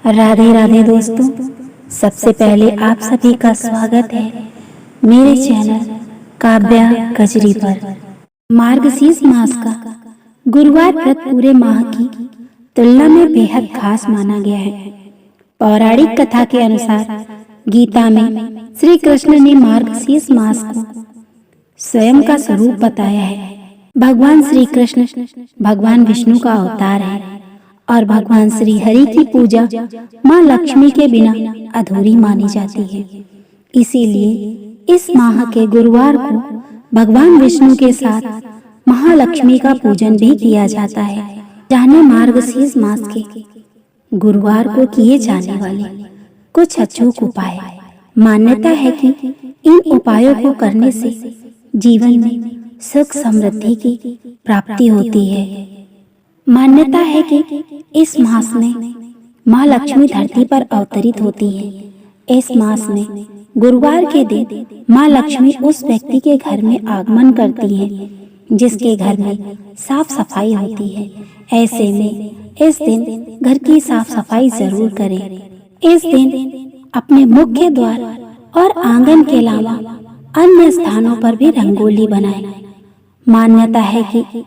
राधे राधे दोस्तों, सबसे पहले आप सभी का स्वागत है मेरे चैनल काव्या कजरी पर। मार्गशीर्ष मास का गुरुवार व्रत पूरे माह की तुलना में बेहद खास माना गया है। पौराणिक कथा के अनुसार गीता में श्री कृष्ण ने मार्गशीर्ष मास को स्वयं का स्वरूप बताया है। भगवान श्री कृष्ण भगवान विष्णु का अवतार है और भगवान श्री हरि की पूजा माँ लक्ष्मी के बिना अधूरी मानी जाती है। इसीलिए इस माह के गुरुवार को भगवान विष्णु के साथ महालक्ष्मी का पूजन भी किया जाता है। जाने मार्गशीर्ष मास के गुरुवार को किए जाने वाले कुछ अचूक उपाय। मान्यता है कि इन उपायों को करने से जीवन में सुख समृद्धि की प्राप्ति होती है। मान्यता है कि इस मास में माँ लक्ष्मी धरती पर अवतरित होती है। इस मास में गुरुवार के दिन माँ लक्ष्मी उस व्यक्ति के घर में आगमन करती है जिसके घर में साफ सफाई होती है। ऐसे में इस दिन घर की साफ सफाई जरूर करें। इस दिन अपने मुख्य द्वार और आंगन के अलावा अन्य स्थानों पर भी रंगोली बनाएं। मान्यता है कि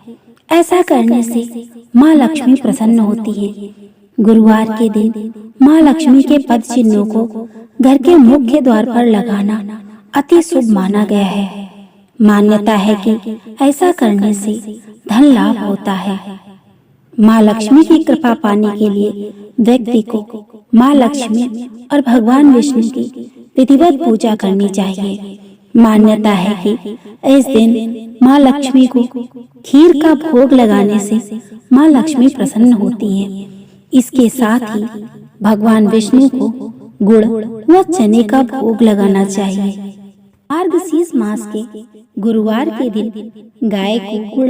ऐसा करने से माँ लक्ष्मी प्रसन्न होती है। गुरुवार के दिन माँ लक्ष्मी के पद चिन्हों को घर के मुख्य द्वार पर लगाना अति शुभ माना गया है। मान्यता है कि ऐसा करने से धन लाभ होता है। माँ लक्ष्मी की कृपा पाने के लिए व्यक्ति को माँ लक्ष्मी और भगवान विष्णु की विधिवत पूजा करनी चाहिए। मान्यता है कि इस दिन माँ लक्ष्मी को खीर का भोग लगाने से माँ लक्ष्मी प्रसन्न होती है। इसके साथ ही भगवान विष्णु को गुड़ व चने का भोग लगाना चाहिए। मार्गशीर्ष मास के गुरुवार के दिन गाय को गुड़,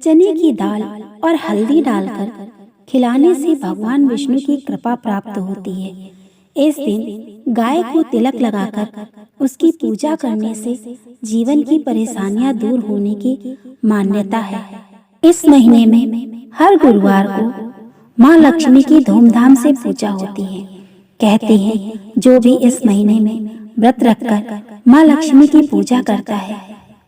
चने की दाल और हल्दी डालकर खिलाने से भगवान विष्णु की कृपा प्राप्त होती है। इस दिन गाय को तिलक लगाकर उसकी पूजा करने से जीवन की परेशानियां दूर होने की मान्यता है। इस महीने में हर गुरुवार को माँ लक्ष्मी की धूमधाम से पूजा होती है। कहते हैं जो भी इस महीने में व्रत रखकर माँ लक्ष्मी की पूजा करता है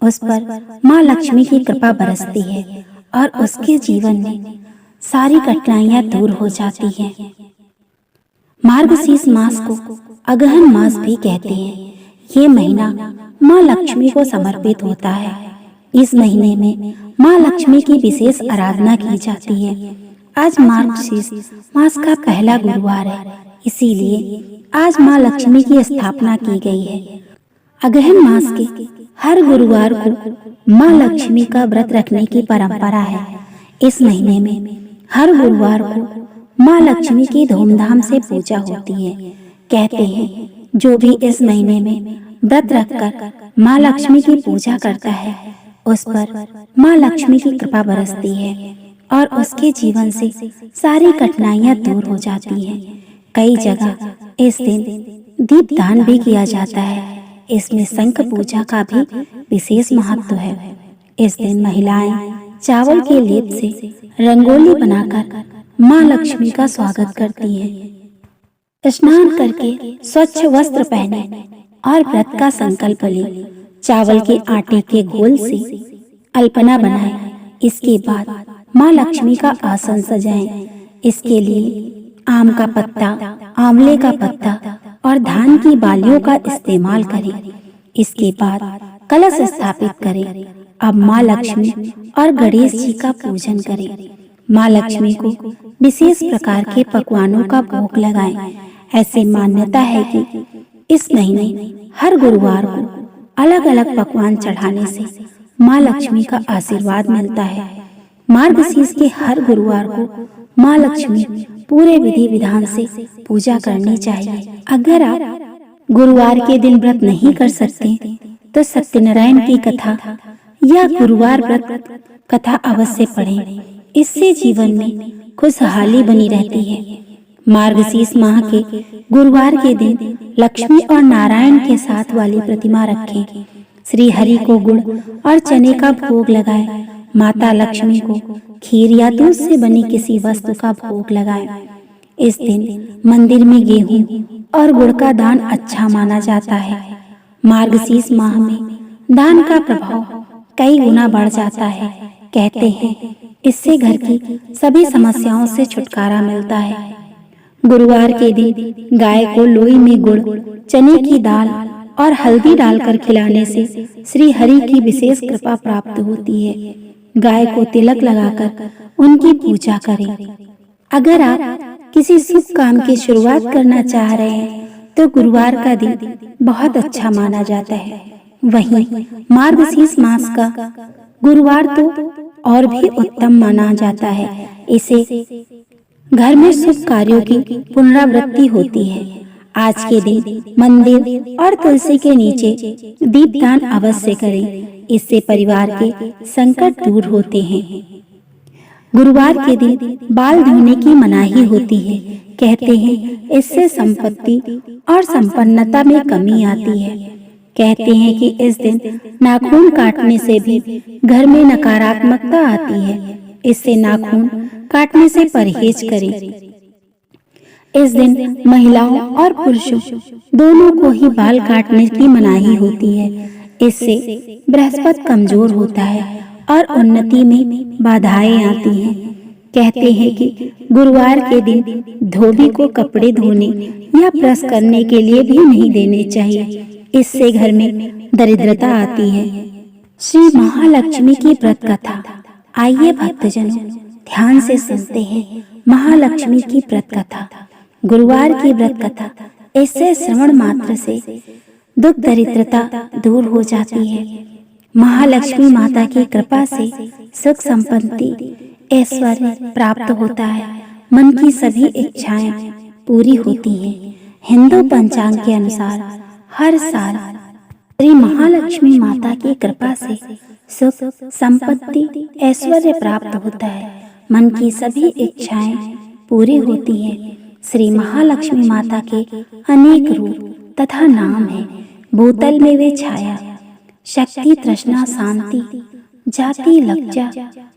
उस पर माँ लक्ष्मी की कृपा बरसती है और उसके जीवन में सारी कठिनाइयां दूर हो जाती हैं। मार्गशीर्ष मास को अगहन मास भी कहते हैं। ये महीना माँ लक्ष्मी को समर्पित होता है। इस महीने में माँ लक्ष्मी की विशेष आराधना की जाती है। आज मार्गशीर्ष मास का पहला गुरुवार है, इसीलिए आज माँ लक्ष्मी की स्थापना की गई है। अगहन मास के हर गुरुवार को माँ लक्ष्मी का व्रत रखने की परंपरा है। इस महीने में हर गुरुवार को माँ लक्ष्मी की धूमधाम से पूजा होती है। कहते हैं जो भी इस महीने में व्रत रखकर माँ लक्ष्मी की पूजा करता है उस पर माँ लक्ष्मी की कृपा बरसती है और उसके जीवन से सारी कठिनाइयां दूर हो जाती हैं। कई जगह इस दिन दीप दान भी किया जाता है। इसमें शंख पूजा का भी विशेष महत्व है। इस दिन महिलाएं चावल के लेप से रंगोली बनाकर माँ लक्ष्मी का स्वागत करती हैं। स्नान करके स्वच्छ वस्त्र पहने और व्रत का संकल्प ले। चावल के आटे के घोल से अल्पना बनाएं। इसके बाद माँ लक्ष्मी का आसन सजाएं। इसके लिए आम का पत्ता, आंवले का पत्ता और धान की बालियों का इस्तेमाल करें। इसके बाद कलश स्थापित करें। अब माँ लक्ष्मी और गणेश जी का पूजन करें। माँ लक्ष्मी को विशेष प्रकार के पकवानों का भोग लगाएं। ऐसी मान्यता है कि इस महीने हर गुरुवार को अलग अलग पकवान चढ़ाने से माँ लक्ष्मी का आशीर्वाद मिलता है। मार्गशीर्ष के हर गुरुवार को माँ लक्ष्मी पूरे विधि विधान से पूजा करनी चाहिए। अगर आप गुरुवार के दिन व्रत नहीं कर सकते तो सत्यनारायण की कथा या गुरुवार व्रत कथा अवश्य पढ़ें। इससे जीवन में खुशहाली बनी रहती है। मार्गशीर्ष माह के गुरुवार के दिन लक्ष्मी और नारायण के साथ वाली प्रतिमा रखें। श्री हरि को गुड़ और चने का भोग लगाएं। माता लक्ष्मी को खीर या दूध से बनी किसी वस्तु का भोग लगाएं। इस दिन मंदिर में गेहूं और गुड़ का दान अच्छा माना जाता है। मार्गशीर्ष माह में दान का प्रभाव कई गुना बढ़ जाता है। कहते हैं इससे घर की सभी समस्याओं से छुटकारा मिलता है। गुरुवार के दिन गाय को लोई में गुड़, चने की दाल और हल्दी डालकर खिलाने से श्री हरि की विशेष कृपा प्राप्त होती है। गाय को तिलक लगाकर उनकी पूजा करें। अगर आप किसी शुभ काम की शुरुआत करना चाह रहे हैं तो गुरुवार का दिन बहुत अच्छा माना जाता है। वहीं मार्गशीर्ष मास का गुरुवार तो और भी उत्तम माना जाता है। इसे घर में शुभ कार्यों की पुनरावृत्ति होती है। आज के दिन मंदिर और तुलसी के नीचे दीपदान अवश्य करें। इससे परिवार के संकट दूर होते हैं। गुरुवार के दिन बाल धोने की मनाही होती है। कहते हैं इससे संपत्ति और संपन्नता में कमी आती है। कहते हैं कि इस दिन नाखून काटने से भी घर में नकारात्मकता आती है। इससे नाखून काटने से परहेज करें। इस दिन महिलाओं और पुरुषों दोनों को ही बाल काटने की मनाही होती है। इससे बृहस्पति कमजोर होता है और उन्नति में बाधाएं आती हैं। कहते हैं कि गुरुवार के दिन धोबी को कपड़े धोने या प्रेस करने के लिए भी नहीं देने चाहिए। इससे घर में दरिद्रता आती है। श्री महालक्ष्मी की व्रत कथा। आइए भक्तजनों, ध्यान से सुनते हैं महालक्ष्मी की व्रत कथा। गुरुवार की व्रत कथा। इससे श्रवण मात्र से दुख दरिद्रता दूर हो जाती है। महालक्ष्मी माता की कृपा से सुख संपत्ति ऐश्वर्य प्राप्त होता है। मन की सभी इच्छाएं पूरी होती है। हिंदू पंचांग के अनुसार हर साल श्री महालक्ष्मी माता की कृपा से सुख संपत्ति ऐश्वर्य प्राप्त होता है। मन की सभी इच्छाएं पूरी होती हैं। श्री महालक्ष्मी माता के अनेक रूप तथा नाम हैं। भूतल में वे छाया, शक्ति, तृष्णा, शांति, जाति, लज्जा,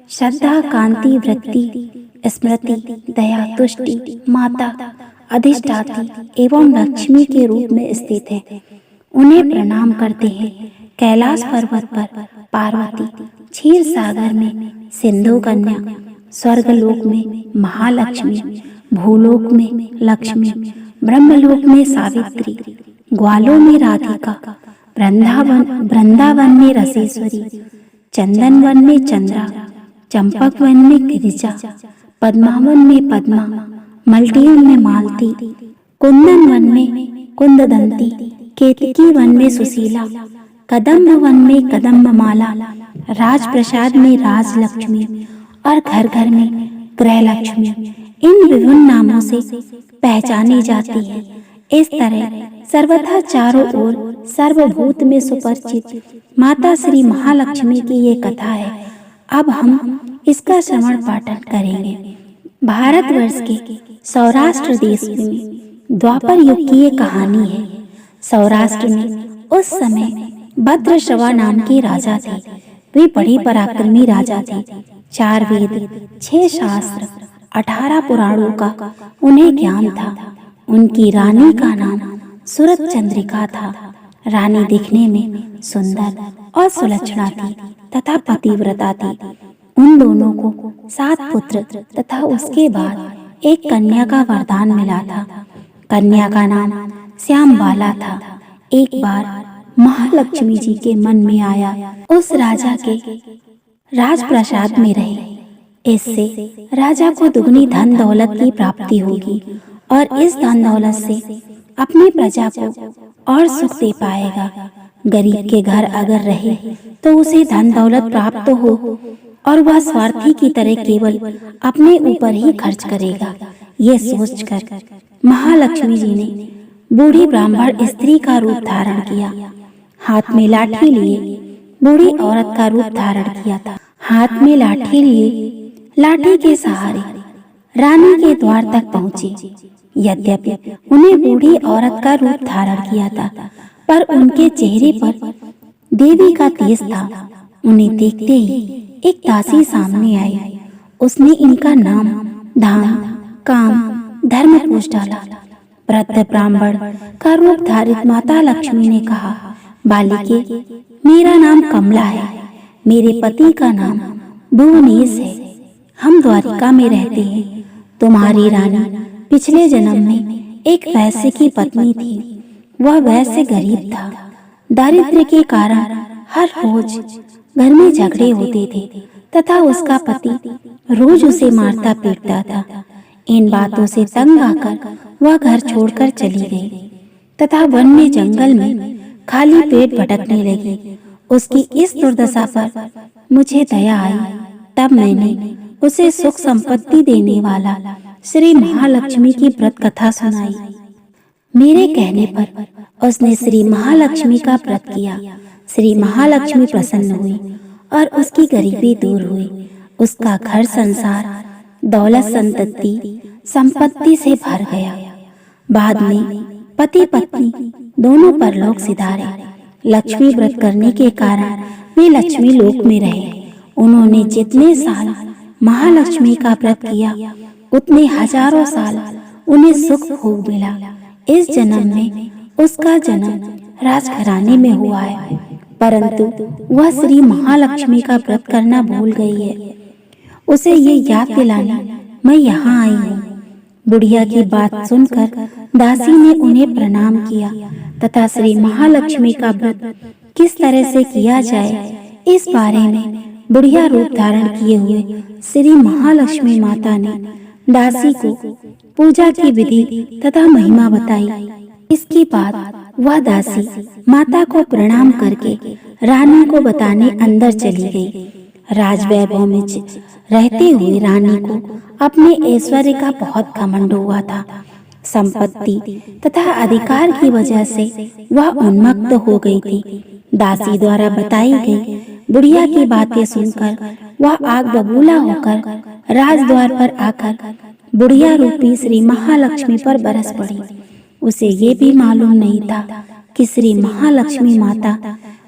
श्रद्धा, कांति, वृत्ति, स्मृति, दया, तुष्टि, माता, अधिष्ठात्री एवं लक्ष्मी के रूप में स्थित है। उन्हें प्रणाम करते हैं। कैलाश पर्वत पर पार्वती, क्षीर सागर में सिंधु कन्या, स्वर्गलोक में महालक्ष्मी, भूलोक में लक्ष्मी, ब्रह्मलोक में सावित्री, ग्वालों में राधिका, वृंदावन में रसेश्वरी, चंदन वन में चंद्रा, चंपक वन में गिरिजा, पद्मावन में पद्मा, मल्टियन में मालती, कुंदन वन में कुंददंती, केतकी वन में सुशीला, कदम्ब वन में कदम्ब माला, राजप्रसाद में राजलक्ष्मी और घर घर में गृहलक्ष्मी इन विभिन्न नामों से पहचानी जाती है। इस तरह सर्वथा चारों ओर सर्वभूत में सुपरिचित माता श्री महालक्ष्मी की ये कथा है। अब हम इसका श्रवण पाठन करेंगे। भारतवर्ष के सौराष्ट्र देश में द्वापर युग की ये कहानी है। सौराष्ट्र में उस समय भद्रश्रवा नाम के राजा थे। वे बड़े पराक्रमी राजा थे। 4 वेद, 6 शास्त्र, 18 पुराणों का उन्हें ज्ञान था। उनकी रानी का नाम सूरत चंद्रिका था। रानी दिखने में सुंदर और सुलक्षणा थी तथा पतिव्रता थी। उन दोनों को 7 पुत्र तथा उसके बाद एक कन्या का वरदान मिला था। कन्या का नाम श्यामबाला था। एक बार महालक्ष्मी जी के मन में आया उस राजा के राजप्रसाद में रहे। इससे राजा को दुगनी धन दौलत की प्राप्ति होगी और इस धन दौलत से अपनी प्रजा को और सुख दे पाएगा। गरीब के घर अगर रहे तो उसे धन दौलत प्राप्त हो और वह स्वार्थी की तरह केवल अपने ऊपर ही खर्च करेगा। ये सोचकर महालक्ष्मी जी ने बूढ़ी ब्राह्मण स्त्री का रूप धारण किया। हाथ में लाठी लिए बूढ़ी औरत का रूप धारण किया था। हाथ में लाठी लिए लाठी के सहारे रानी के द्वार तक पहुँचे। यद्यपि उन्हें बूढ़ी औरत का रूप धारण किया था, पर उनके चेहरे पर देवी का तेज था। उन्हें देखते ही एक दासी सामने आई। उसने इनका नाम, धाम, काम, धर्म पूछ डाला। वृद्ध ब्राह्मण का रूप धारित माता लक्ष्मी ने कहा, बालिके, मेरा नाम कमला है। मेरे पति का नाम भुवनेश है। हम द्वारिका में रहते हैं। तुम्हारी रानी पिछले जन्म में एक वैश्य की पत्नी थी। वह वैश्य गरीब था। दारिद्र्य के कारण हर रोज घर में झगड़े होते थे तथा उसका पति रोज उसे मारता पीटता था। इन बातों से तंग आकर वह घर छोड़कर चली गई तथा वन में जंगल में खाली पेट भटकने लगी। उसकी इस दुर्दशा पर मुझे दया आई। तब मैंने उसे सुख संपत्ति देने वाला श्री महालक्ष्मी की व्रत कथा सुनाई। मेरे कहने पर उसने श्री महालक्ष्मी का व्रत किया। श्री महालक्ष्मी प्रसन्न हुई और उसकी गरीबी दूर हुई। उसका घर संसार दौलत संपत्ति से भर गया। बाद में पति पत्नी दोनों परलोक सिधारे। लक्ष्मी व्रत करने के कारण वे लक्ष्मी लोक में रहे। उन्होंने जितने साल महालक्ष्मी का व्रत किया उतने हजारों साल उन्हें सुख भोग मिला। इस जन्म में उसका जन्म राजघराने में हुआ है, परंतु वह श्री महालक्ष्मी का व्रत करना भूल गई है। उसे ये याद दिलाने मैं यहाँ आई हूँ। बुढ़िया की बात सुनकर दासी ने उन्हें प्रणाम किया तथा श्री महालक्ष्मी का व्रत किस तरह से किया जाए इस बारे में बुढ़िया रूप धारण किए हुए श्री महालक्ष्मी माता ने दासी को पूजा की विधि तथा महिमा बताई। इसके बाद वह दासी माता को प्रणाम करके रानी को बताने अंदर चली गई। राजवैभव में रहते हुए रानी को अपने ऐश्वर्य का बहुत घमंड हुआ था। संपत्ति तथा अधिकार की वजह से वह उन्मत्त हो गई थी। दासी द्वारा बताई गई बुढ़िया की बातें सुनकर वह आग बबूला होकर राजद्वार पर आकर बुढ़िया रूपी श्री महालक्ष्मी पर बरस पड़ी। उसे ये भी मालूम नहीं था कि श्री महालक्ष्मी माता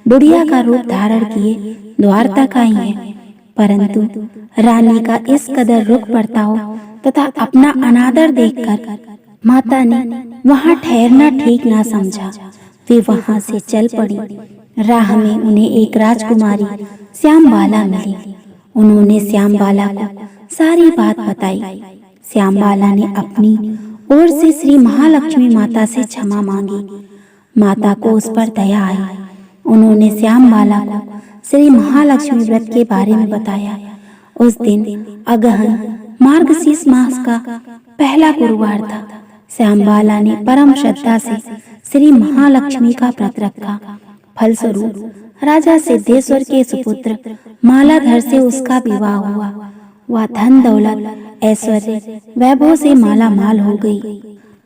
बुढ़िया का रूप धारण किए द्वार तक आई है, परंतु रानी का इस कदर रुख बर्ताव तथा अपना अनादर देखकर माता ने वहां ठहरना ठीक ना समझा। वे वहां से चल पड़ी। राह में उन्हें एक राजकुमारी श्यामबाला मिली। उन्होंने श्यामबाला को सारी बात बताई। श्यामबाला ने अपनी ओर से श्री महालक्ष्मी माता से क्षमा मांगी। माता को उस पर दया आई। उन्होंने श्यामबाला को श्री महालक्ष्मी व्रत के बारे में बताया। उस दिन अगहन मार्गशीर्ष मास का पहला गुरुवार था। श्यामबाला ने परम श्रद्धा से श्री महालक्ष्मी का व्रत रखा। फलस्वरूप राजा सिद्धेश्वर के सुपुत्र मालाधर से उसका विवाह हुआ। वह धन दौलत ऐश्वर्य वैभव से माला माल हो गई।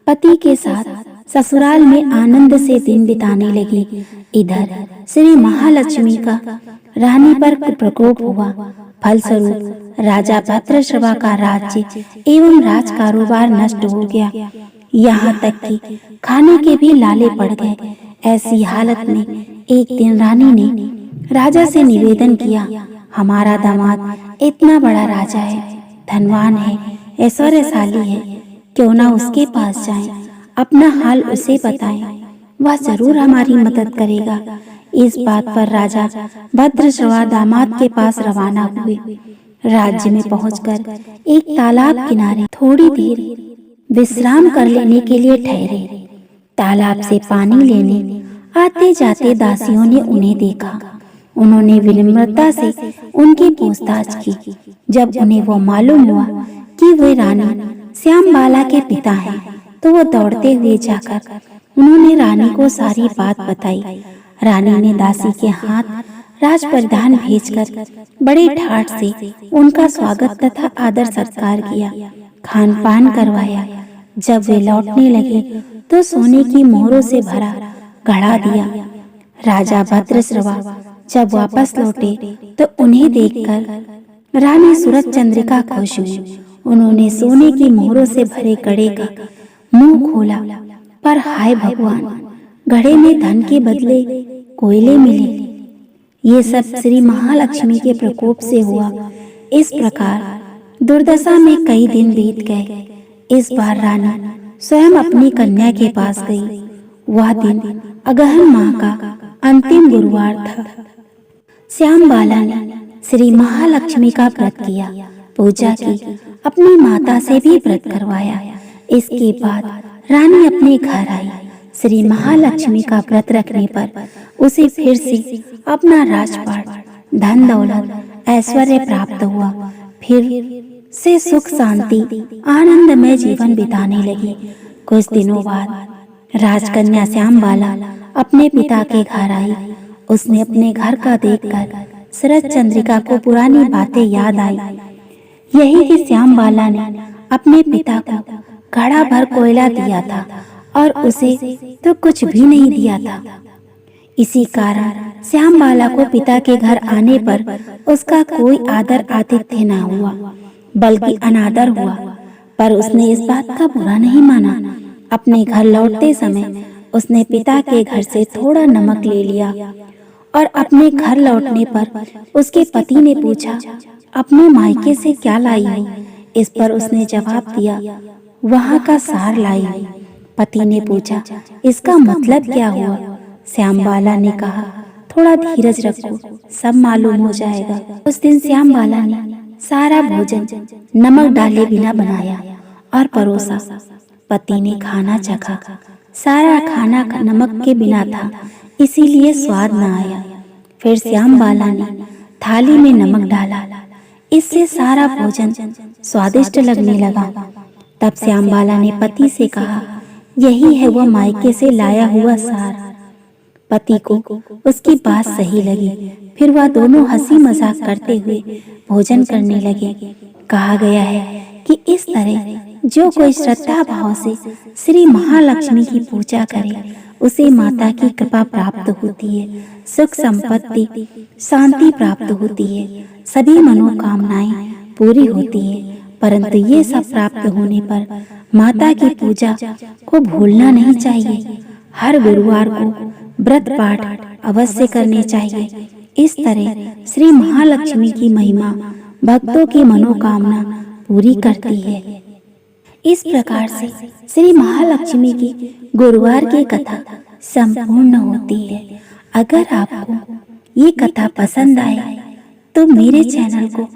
पति के साथ ससुराल में आनंद से दिन बिताने लगी। इधर श्री महालक्ष्मी का रानी पर प्रकोप हुआ। फलस्वरूप राजा भद्रश्रवा का राज्य एवं राज कारोबार नष्ट हो गया। यहाँ तक कि खाने के भी लाले पड़ गए। ऐसी हालत में एक दिन रानी ने राजा से निवेदन किया, हमारा दामाद इतना बड़ा राजा है, धनवान है, ऐश्वर्यशाली है, क्यों ना उसके पास जाएं, अपना हाल उसे बताएं, वह जरूर हमारी मदद करेगा। इस बात पर राजा भद्रश्रवा दामाद के पास रवाना हुए। राज्य में पहुंचकर एक तालाब किनारे थोड़ी देर विश्राम कर लेने के लिए ठहरे। तालाब से पानी लेने आते जाते दासियों ने उन्हें देखा। उन्होंने विनम्रता से उनकी पूछताछ की। जब उन्हें वो मालूम हुआ कि वे रानी श्यामबाला के पिता हैं, तो वो दौड़ते हुए जाकर उन्होंने रानी को सारी बात बताई। रानी ने दासी के हाथ राज परिधान भेजकर बड़े ठाठ से उनका स्वागत तथा आदर सत्कार किया, खान पान करवाया। जब वे लौटने लगे तो सोने की मोहरों से भरा घड़ा दिया। राजा भद्रश्रवा जब वापस लौटे तो उन्हें देखकर रानी सूरज चंद्रिका खुश हुई। उन्होंने सोने की मोहरों से भरे घड़े का मुंह खोला, पर हाय भगवान, घड़े में धन के बदले कोयले मिले। ये सब श्री महालक्ष्मी के प्रकोप से हुआ। इस प्रकार दुर्दशा में कई दिन बीत गए। इस बार रानी स्वयं अपनी कन्या के पास गई। वह दिन अगहन माह का अंतिम गुरुवार था। श्याम बाला ने श्री महालक्ष्मी का व्रत किया, पूजा की, अपनी माता से भी व्रत करवाया। इसके बाद रानी अपने घर आई। श्री महालक्ष्मी का व्रत रखने पर उसे फिर से अपना राजपाट, धन दौलत, ऐश्वर्य प्राप्त हुआ। फिर से सुख शांति आनंदमय जीवन बिताने लगी। कुछ दिनों बाद राजकन्या श्याम बाला अपने पिता के घर आई। उसने अपने घर का देखकर शरद चंद्रिका को पुरानी बातें याद आई। यही कि श्याम बाला ने अपने पिता को घड़ा भर कोयला दिया था और उसे तो कुछ भी नहीं दिया था। इसी कारण श्याम बाला को पिता के घर आने पर उसका कोई आदर आतिथ्य न हुआ, बल्कि अनादर हुआ। पर उसने इस बात का बुरा नहीं माना। अपने घर लौटते समय उसने पिता के घर से थोड़ा नमक ले लिया और अपने घर लौटने पर उसके पति ने पूछा, अपने मायके से क्या लाई हो? इस पर उसने जवाब दिया, वहाँ का सार लाई हूं। पति ने पूछा, इसका मतलब क्या हुआ? श्याम बाला ने कहा, थोड़ा धीरज रखो, सब मालूम हो जाएगा। उस दिन श्याम बाला ने सारा भोजन नमक डाले बिना बनाया और परोसा। पति ने खाना चखा। सारा खाना नमक के बिना था, इसीलिए स्वाद न आया। फिर श्याम बाला ने थाली में नमक डाला। इससे सारा भोजन स्वादिष्ट लगने लगा। तब श्याम बाला ने पति से कहा, यही है वह मायके से लाया हुआ सार। पति को उसकी बात सही लगी। फिर वह दोनों हंसी मजाक करते हुए भोजन करने लगे। कहा गया है कि इस तरह जो कोई श्रद्धा भाव से श्री महालक्ष्मी की पूजा करे, उसे माता की कृपा प्राप्त होती है, सुख संपत्ति, शांति प्राप्त होती है, सभी मनोकामनाएं पूरी होती है। परंतु ये सब प्राप्त होने पर माता की पूजा को भूलना नहीं चाहिए। हर गुरुवार को व्रत पाठ अवश्य करने चाहिए। इस तरह श्री महालक्ष्मी की महिमा भक्तों की मनोकामना पूरी करती है। इस प्रकार से श्री महालक्ष्मी की गुरुवार की कथा संपूर्ण होती है। अगर आपको ये कथा पसंद आए तो मेरे चैनल को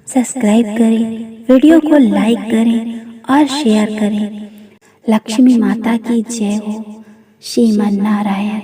सब्सक्राइब करें, वीडियो को लाइक करें और शेयर करें। लक्ष्मी माता की जय हो। श्रीमन नारायण।